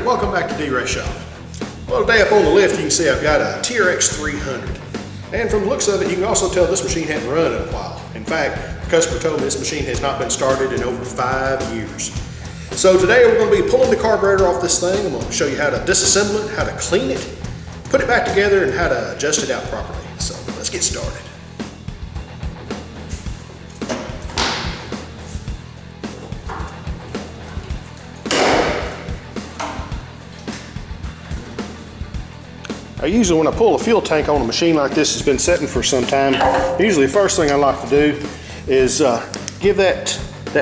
welcome back to D-Ray Shop. Well, today up on the left you can see I've got a TRX300. And from the looks of it, you can also tell this machine hadn't run in a while. In fact, the customer told me this machine has not been started in over 5 years. So today we're going to be pulling the carburetor off this thing. I'm going to show you how to disassemble it, how to clean it, put it back together, and how to adjust it out properly. So let's get started. Usually when I pull a fuel tank on a machine like this has been sitting for some time, usually the first thing I like to do is give that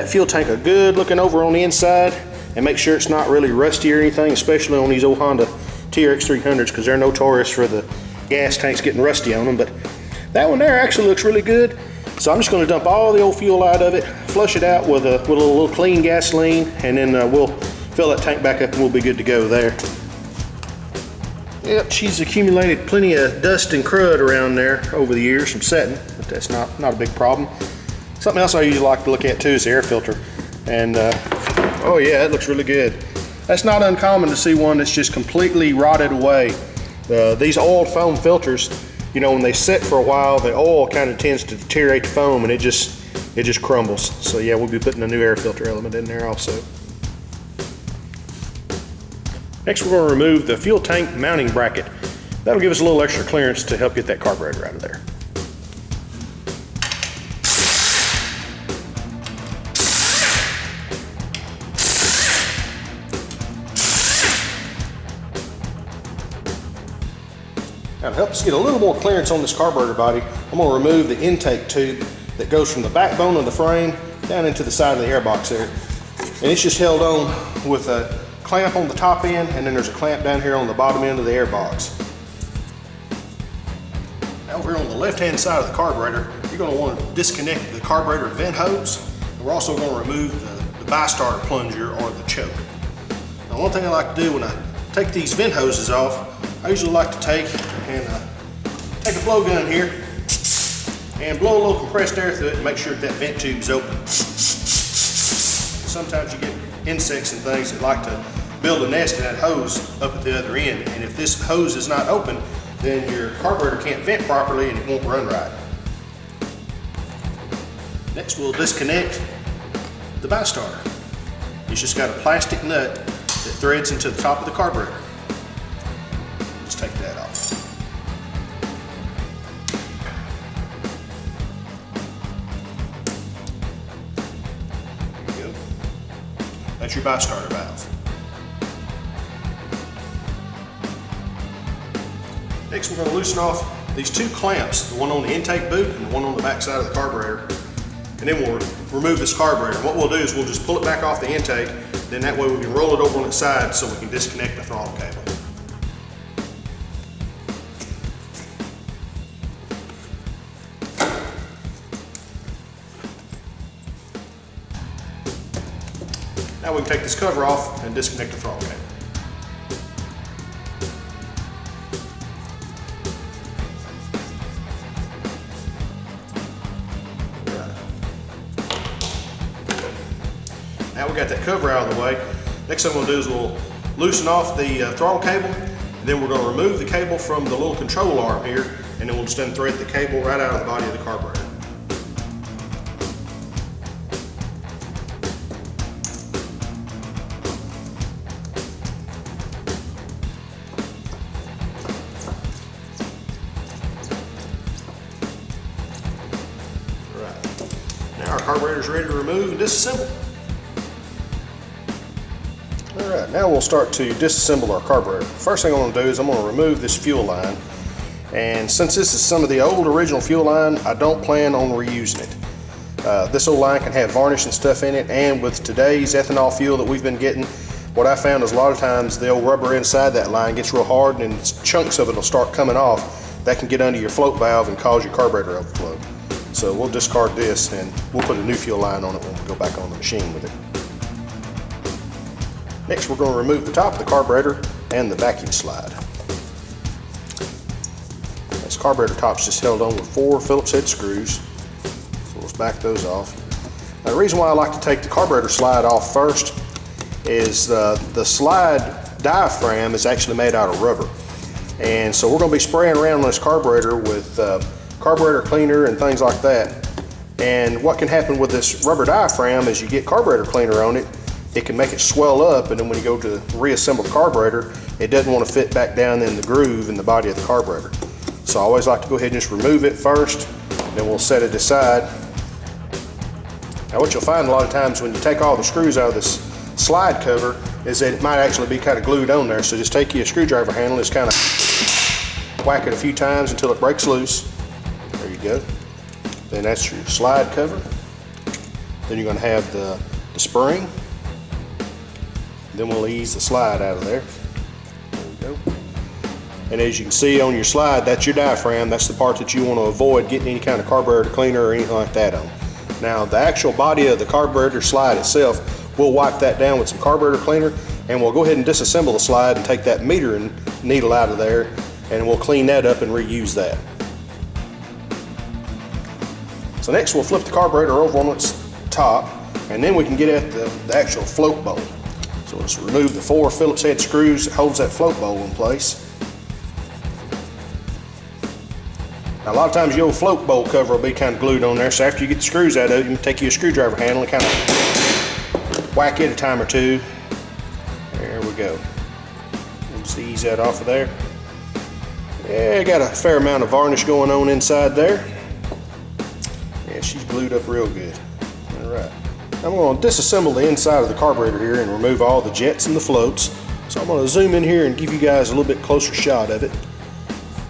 fuel tank a good looking over on the inside and make sure it's not really rusty or anything, especially on these old Honda TRX300s, because they're notorious for the gas tanks getting rusty on them. But that one there actually looks really good. So I'm just going to dump all the old fuel out of it, flush it out with a little clean gasoline, and then we'll fill that tank back up and we'll be good to go there. Yep, she's accumulated plenty of dust and crud around there over the years from setting, but that's not a big problem. Something else I usually like to look at too is the air filter. And oh yeah, it looks really good. That's not uncommon to see one that's just completely rotted away. These oil foam filters, you know, when they sit for a while, the oil kind of tends to deteriorate the foam and it just crumbles. So yeah, we'll be putting a new air filter element in there also. Next, we're going to remove the fuel tank mounting bracket. That'll give us a little extra clearance to help get that carburetor out of there. Now, to help us get a little more clearance on this carburetor body, I'm going to remove the intake tube that goes from the backbone of the frame down into the side of the airbox there. And it's just held on with a clamp on the top end, and then there's a clamp down here on the bottom end of the airbox. Now over here on the left hand side of the carburetor, you're going to want to disconnect the carburetor vent hose, and we're also going to remove the bi-starter plunger or the choke. Now one thing I like to do when I take these vent hoses off, I usually like to take a blow gun here and blow a little compressed air through it and make sure that vent tube is open. Sometimes you get insects and things that like to build a nest in that hose up at the other end, and if this hose is not open, then your carburetor can't vent properly and it won't run right. Next, we'll disconnect the bi-starter. It's just got a plastic nut that threads into the top of the carburetor. Let's take that off. There you go. That's your bi-starter valve. Next, we're going to loosen off these two clamps, the one on the intake boot and the one on the back side of the carburetor. And then we'll remove this carburetor. What we'll do is we'll just pull it back off the intake, then that way we can roll it over on its side so we can disconnect the throttle cable. Now we can take this cover off and disconnect the throttle cable. Now we got that cover out of the way. Next thing we'll do is we'll loosen off the throttle cable, and then we're going to remove the cable from the little control arm here, and then we'll just unthread the cable right out of the body of the carburetor. Now our carburetor is ready to remove and disassemble. Alright, now we'll start to disassemble our carburetor. First thing I'm going to do is I'm going to remove this fuel line. And since this is some of the old original fuel line, I don't plan on reusing it. This old line can have varnish and stuff in it, and with today's ethanol fuel that we've been getting, what I found is a lot of times the old rubber inside that line gets real hard and chunks of it will start coming off. That can get under your float valve and cause your carburetor to overflow. So we'll discard this and we'll put a new fuel line on it when we go back on the machine with it. Next, we're going to remove the top of the carburetor and the vacuum slide. This carburetor top's just held on with 4 Phillips head screws, so let's back those off. Now, the reason why I like to take the carburetor slide off first is the slide diaphragm is actually made out of rubber. And so we're going to be spraying around this carburetor with carburetor cleaner and things like that. And what can happen with this rubber diaphragm is you get carburetor cleaner on it, it can make it swell up, and then when you go to reassemble the carburetor, it doesn't want to fit back down in the groove in the body of the carburetor. So I always like to go ahead and just remove it first, then we'll set it aside. Now what you'll find a lot of times when you take all the screws out of this slide cover is that it might actually be kind of glued on there. So just take your screwdriver handle, just kind of whack it a few times until it breaks loose. There you go. Then that's your slide cover. Then you're going to have the spring. Then we'll ease the slide out of there. There we go. And as you can see on your slide, that's your diaphragm. That's the part that you want to avoid getting any kind of carburetor cleaner or anything like that on. Now the actual body of the carburetor slide itself, we'll wipe that down with some carburetor cleaner, and we'll go ahead and disassemble the slide and take that metering needle out of there, and we'll clean that up and reuse that. So next we'll flip the carburetor over on its top, and then we can get at the actual float bowl. So we'll just remove the 4 Phillips head screws that holds that float bowl in place. Now a lot of times your old float bowl cover will be kind of glued on there, so after you get the screws out of it, you can take your screwdriver handle and kind of whack it a time or two. There we go. We'll just ease that off of there. Yeah, got a fair amount of varnish going on inside there. Yeah, she's glued up real good. All right. I'm going to disassemble the inside of the carburetor here and remove all the jets and the floats. So I'm going to zoom in here and give you guys a little bit closer shot of it.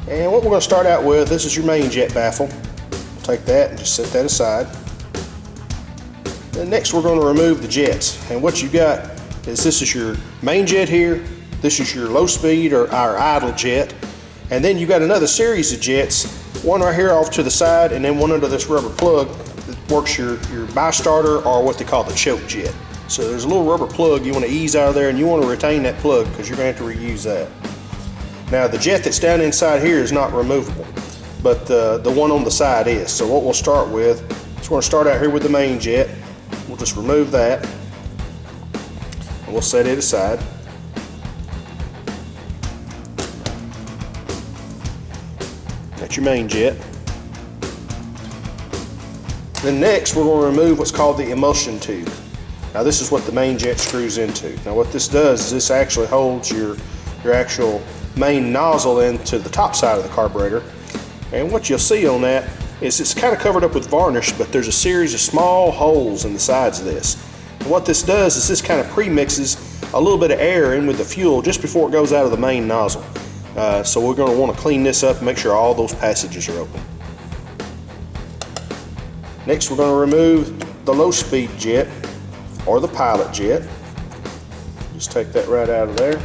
And what we're going to start out with, this is your main jet baffle. We'll take that and just set that aside. Then next we're going to remove the jets. And what you got is this is your main jet here, this is your low speed or our idle jet, and then you got another series of jets, one right here off to the side and then one under this rubber plug that works your bi-starter or what they call the choke jet. So there's a little rubber plug you want to ease out of there, and you want to retain that plug because you're going to have to reuse that. Now the jet that's down inside here is not removable, but the one on the side is. So what we'll start with is we're going to start out here with the main jet. We'll just remove that and we'll set it aside. That's your main jet. Then next we're going to remove what's called the emulsion tube. Now this is what the main jet screws into. Now what this does is this actually holds your actual main nozzle into the top side of the carburetor. And what you'll see on that is it's kind of covered up with varnish, but there's a series of small holes in the sides of this. And what this does is this kind of pre-mixes a little bit of air in with the fuel just before it goes out of the main nozzle. So we're going to want to clean this up and make sure all those passages are open. Next we're going to remove the low speed jet or the pilot jet. Just take that right out of there.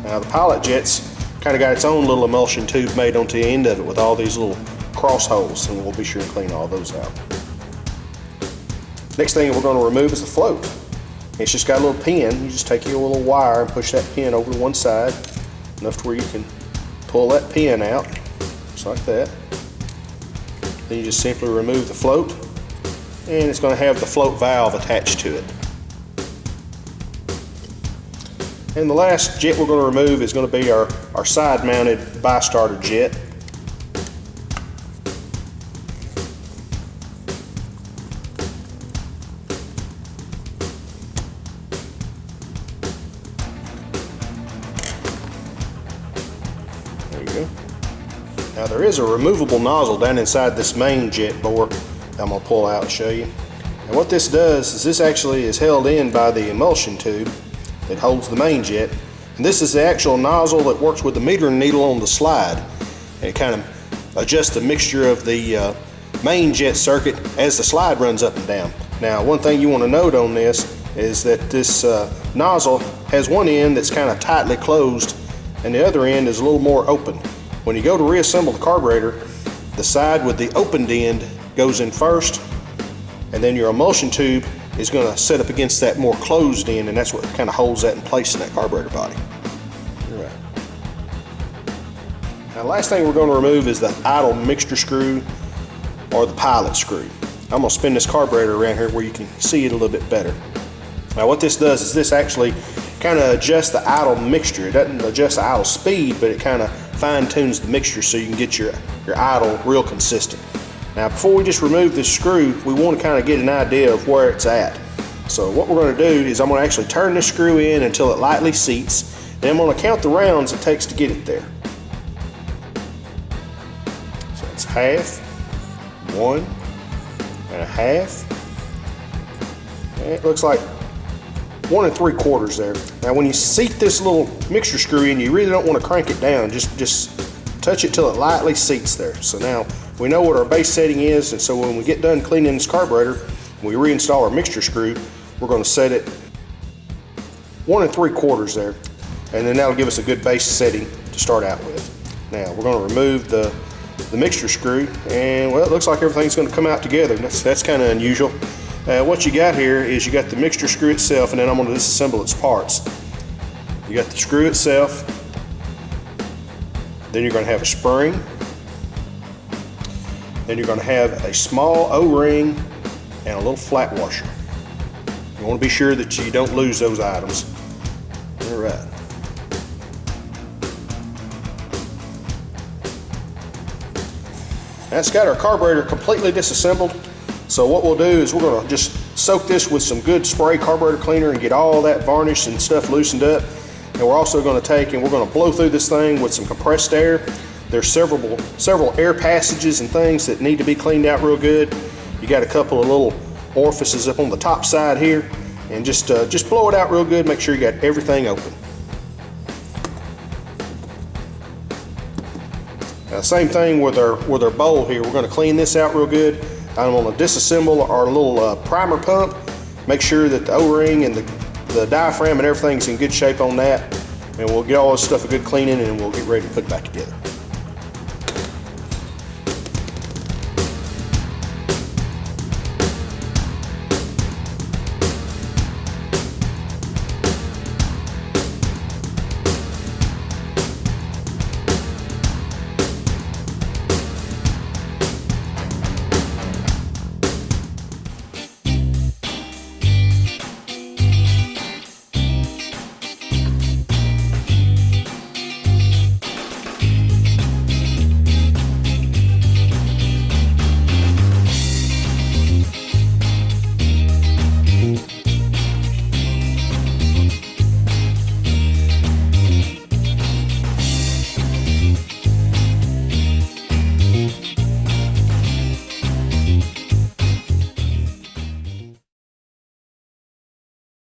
Now the pilot jet's kind of got its own little emulsion tube made onto the end of it with all these little cross holes, and we'll be sure to clean all those out. Next thing we're going to remove is the float. It's just got a little pin. You just take your little wire and push that pin over to one side, enough to where you can pull that pin out, just like that. Then you just simply remove the float, and it's going to have the float valve attached to it. And the last jet we're going to remove is going to be our side-mounted bi-starter jet. There you go. Now there is a removable nozzle down inside this main jet bore I'm going to pull out and show you. And what this does is this actually is held in by the emulsion tube that holds the main jet, and this is the actual nozzle that works with the metering needle on the slide, and it kind of adjusts the mixture of the main jet circuit as the slide runs up and down. Now one thing you want to note on this is that this nozzle has one end that's kind of tightly closed and the other end is a little more open. When you go to reassemble the carburetor, the side with the opened end goes in first, and then your emulsion tube is going to set up against that more closed end, and that's what kind of holds that in place in that carburetor body. All right. Now the last thing we're going to remove is the idle mixture screw or the pilot screw. I'm going to spin this carburetor around here where you can see it a little bit better. Now what this does is this actually kind of adjusts the idle mixture. It doesn't adjust the idle speed, but it kind of fine tunes the mixture so you can get your idle real consistent. Now before we just remove this screw, we want to kind of get an idea of where it's at. So what we're going to do is I'm going to actually turn this screw in until it lightly seats. Then I'm going to count the rounds it takes to get it there. So it's half, 1 1/2. It looks like 1 3/4 there. Now when you seat this little mixture screw in, you really don't want to crank it down. Just touch it till it lightly seats there. So now we know what our base setting is, and so when we get done cleaning this carburetor, we reinstall our mixture screw, we're going to set it 1 3/4 there, and then that'll give us a good base setting to start out with. Now we're going to remove the mixture screw, and well, it looks like everything's going to come out together. That's kind of unusual. What you got here is you got the mixture screw itself, and then I'm going to disassemble its parts. You got the screw itself, then you're going to have a spring, then you're going to have a small O-ring and a little flat washer. You want to be sure that you don't lose those items. All right. That's got our carburetor completely disassembled. So what we'll do is we're going to just soak this with some good spray carburetor cleaner and get all that varnish and stuff loosened up. And we're also going to take and we're going to blow through this thing with some compressed air. There's several air passages and things that need to be cleaned out real good. You got a couple of little orifices up on the top side here, and just blow it out real good. Make sure you got everything open. Now, same thing with our bowl here. We're going to clean this out real good. I'm going to disassemble our little primer pump. Make sure that the O-ring and the diaphragm and everything's in good shape on that. And we'll get all this stuff a good cleaning, and we'll get ready to put it back together.